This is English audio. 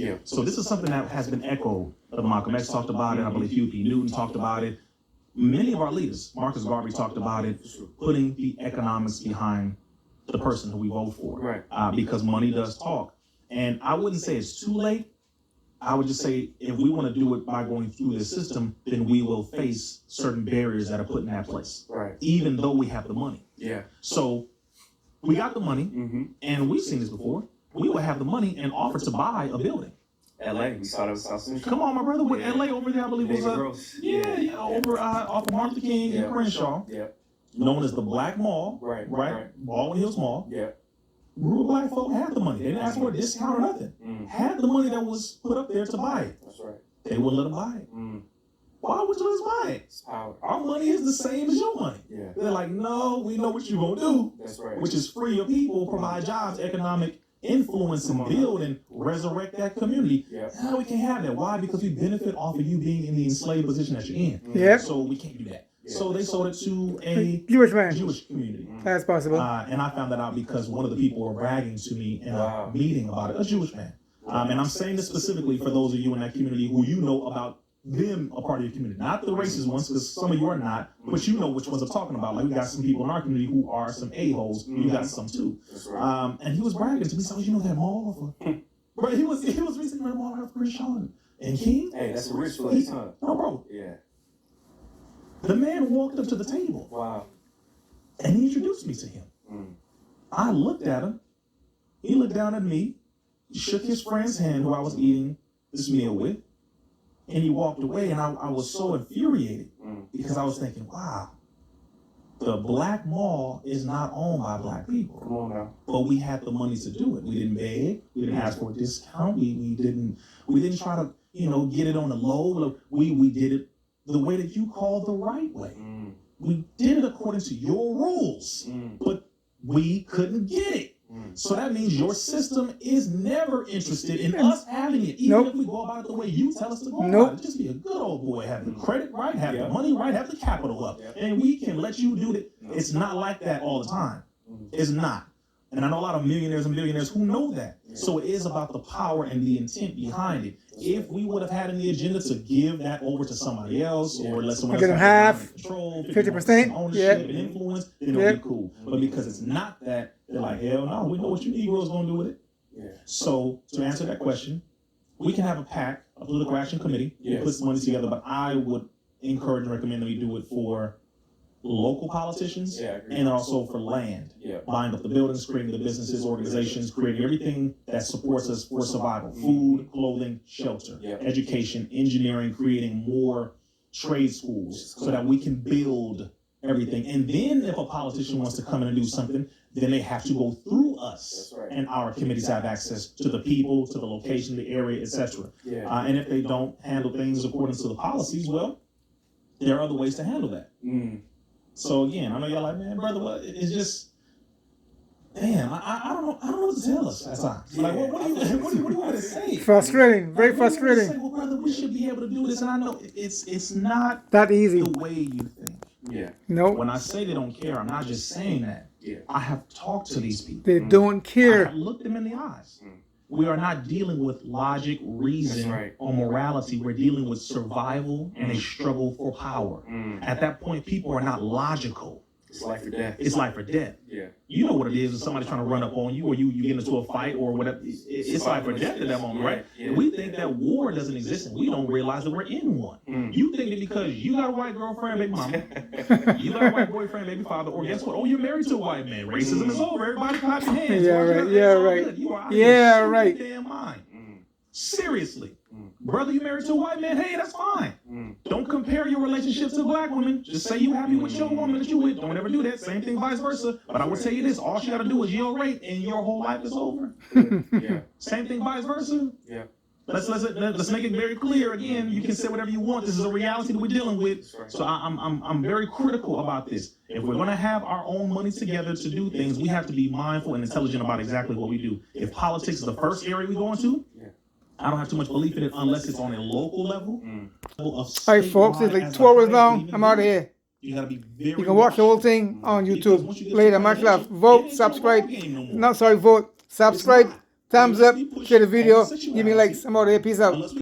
Yeah. So this is something that has been echoed. Malcolm X talked about it. I believe Huey P. Newton talked about it. Many of our leaders, Marcus Garvey talked about it, putting the economics behind the person who we vote for. Right. Because money does talk. And I wouldn't say it's too late. I would just say if we want to do it by going through this system, then we will face certain barriers that are put in that place. Right. Even though we have the money. Yeah. So we got the money, and we've seen this before. We would have the money and offer to buy a building. LA, we saw that with South Central. Come on, my brother, with LA over there, I believe was over off of Martin Luther King and Crenshaw, known as the Black Mall, Right. Baldwin Hills Mall. Yeah. Rural black folk had the money. They didn't ask for a discount or nothing. Had the money that was put up there to buy it. That's right. They wouldn't let them buy it. Why would you let us buy it? It's power. Our money is the same as your money. Yeah. They're like, no, we know what you're going to do. That's right. Which is free your people, provide jobs, economic influence, and build and resurrect that community. Yeah. No, we can't have that. Why? Because we benefit off of you being in the enslaved position that you're in. Yeah. So we can't do that. So they sold it to a Jewish man. Jewish community. That's possible. And I found that out because one of the people were bragging to me in a meeting about it, a Jewish man. And I'm saying this specifically for those of you in that community who you know about them a part of your community. Not the racist ones, because some of you are not, but you know which ones I'm talking about. Like we got some people in our community who are some a-holes. You got some too. And he was bragging to me, so you know that mall? Bro, he was recently in the mall of Crenshaw and King. Hey, that's a rich place, huh? No, bro. Yeah. The man walked up to the table. Wow. And he introduced me to him. I looked at him. He looked down at me. He shook his friend's hand who I was eating this meal with. And he walked away. And I was so infuriated because I was thinking, wow, the Black Mall is not owned by Black people. Come on now. But we had the money to do it. We didn't beg. We didn't ask for a discount. We didn't try to, get it on the low. We did it the way that you call the right way. We did it according to your rules, but we couldn't get it. So that means your system is never interested in us having it, even if we go about it the way you tell us to go about it. Just be a good old boy, have the credit right, have the money right, have the capital up, and we can let you do it. It's not like that all the time. It's not. And I know a lot of millionaires and billionaires who know that. So it is about the power and the intent behind it. If we would have had in the agenda to give that over to somebody else or let someone else have control, 50% ownership and influence, then it'll be cool. But because it's not that, they're like, hell no, we know what you Negroes gonna do with it. So to answer that question, we can have a PAC, a political action committee, put some money together, but I would encourage and recommend that we do it for local politicians and also for land, buying up the buildings, creating the businesses, organizations, creating everything that supports us for survival: food, clothing, shelter, education, engineering, creating more trade schools so that we can build everything. And then if a politician wants to come in and do something, then they have to go through us. And our committees have access to the people, to the location, the area, etc. And if they don't handle things according to the policies, well, there are other ways to handle that. So again, I know y'all like, man, brother, what? It's just, damn, I don't know what to tell us at times. Like, what do you want to say? Frustrating, very frustrating. Say, well, brother, we should be able to do this, and I know it's not that easy. The way you think. No. When I say they don't care, I'm not just saying that. I have talked to these people. They don't care. I have looked them in the eyes. We are not dealing with logic, reason, or morality. We're dealing with survival and a struggle for power. At that point, people are not logical. It's life or death. It's life or death. You know what it is if somebody's trying to run up on you or you get into a fight or whatever. It's life or death at that moment, right? We think that war doesn't exist and we don't realize that we're in one. You think that because you got a white girlfriend, baby mama, you got a white boyfriend, baby father, or guess what? Oh, you're married to a white man. Racism is over. Everybody clap your hands. You are out of your damn mind. Seriously. Brother, you married to a white man, hey, that's fine. Don't compare your relationship to black women. Just say you happy with your woman that you with. Don't ever do that. Same thing vice versa. But I will tell you this, all she got to do is yield rate and your whole life is over. Same thing vice versa. Let's make it very clear. Again, you can say whatever you want. This is a reality that we're dealing with. So I'm very critical about this. If we're going to have our own money together to do things, we have to be mindful and intelligent about exactly what we do. If politics is the first area we go into, I don't have too much belief in it unless it's on a local level. All right, folks, it's like 2 hours long. I'm out of here. You gotta be very. You can watch the whole thing on YouTube later. Much love. Vote, subscribe. Vote, subscribe, Thumbs up, share the video, give me likes. I'm out of here. Peace out.